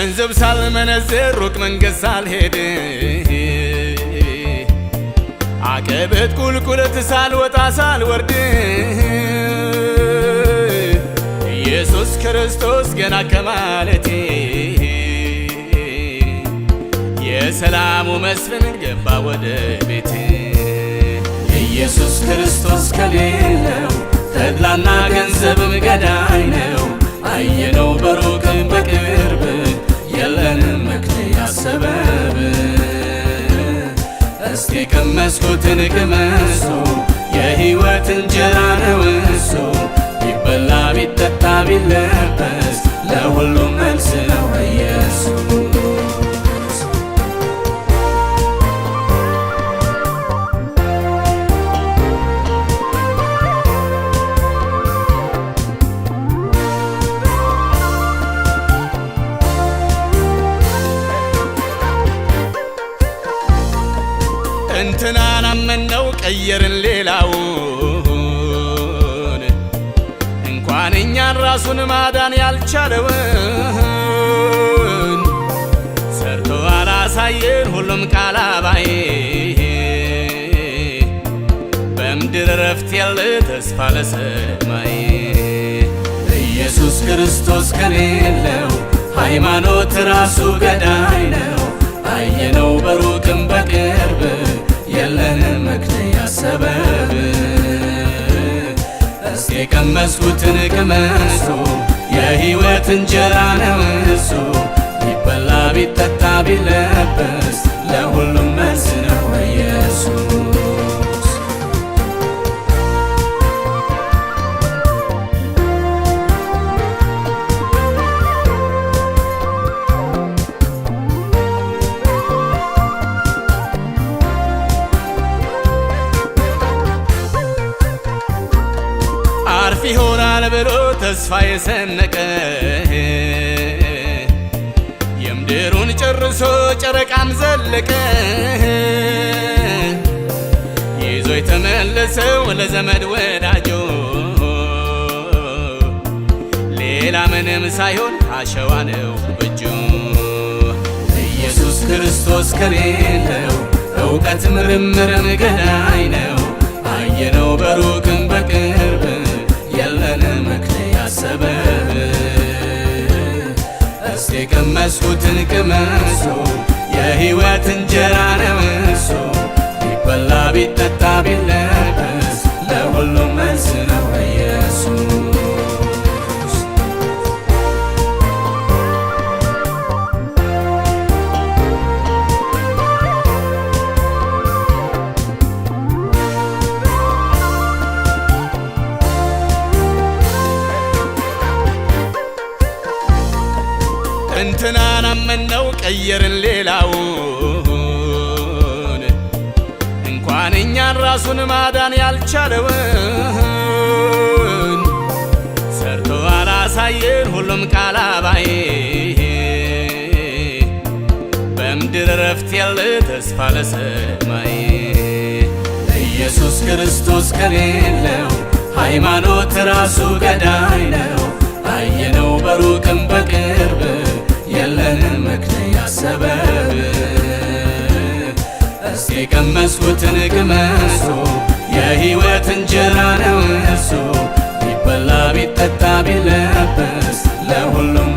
ገንዘብ ሳልመነዝር ሩቅ መንገድ ሳልሄድ አቀበት ቁልቁለት ሳልወጣ ሳልወርድ ኢየሱስ ክርስቶስ ገና ከማለቴ የሰላሙ መስፍን ገባ ወደ ቤቴ። ኢየሱስ ክርስቶስ ከሌለው ተድላና ገንዘብም ገዳይ ነው። አየነው በሩቅ በቅርብ የለንም ምክንያት ሰበብ። እስቲ ቀመስኩትን ቅመሱ የሕይወት እንጀራ ነው እሱ። ቢበላ ቢጠጣ ቢለበስ ለሁሉም መልስ ነው ኢየሱስ። እንትናን አመነው ቀየርን ሌላውን እንኳን እኛን ራሱን ማዳን ያልቻለውን ሰርቶ አላሳየን ሁሉም ቃል አባይ። በምድር ረፍት ያለ ተስፋ ለሰማይ ኢየሱስ ክርስቶስ ከሌለው ሃይማኖት ራሱ ገዳይ ነው። አየነው በሩቅም በቅርብ የለንም ምክንያት ሰበብ። እስቲ ቀመስኩትን ቅመሱ የሕይወት እንጀራ ነው እሱ። ቢበላ ቢጠጣ ቢለበስ ለሁሉም መልስ ነው ኢየሱስ። አርፍ ይሆናል ብሎ ተስፋ የሰነቀ የምድሩን ጨርሶ ጨረቃም ዘለቀ። ይዞ የተመለሰው ለዘመድ ወዳጆ ሌላ ምንም ሳይሆን አሸዋ ነው በእጁ። ኢየሱስ ክርስቶስ ከሌለው እውቀት ምርምርም ገዳይ ነው። አየነው በሩቅም በቅርብ የለንም ምክንያት ሰበብ። እስቲ ቀመስኩትን ቅመሱ የሕይወት እንጀራ ነው እሱ። ቢበላ ቢጠጣ ቢለበስ ለሁሉም መልስ ነው ኢየሱስ። እንትናን አመነው ቀየርን ሌላውን እንኳን እኛን ራሱን ማዳን ያልቻለውን ሰርቶ አላሳየን ሁሉም ቃል አባይ። በምድር ረፍት ያለ ተስፋ ለሰማይ ኢየሱስ ክርስቶስ ከሌለው ሃይማኖት ራሱ ገዳይ ነው። አየነው በሩቅም በቅርብ የለንም ምክንያት ሰበብ። እስቲ ቀመስኩትን ቅመሱ የሕይወት እንጀራ ነው እሱ። ቢበላ ቢጠጣ ቢለበስ ለሁሉም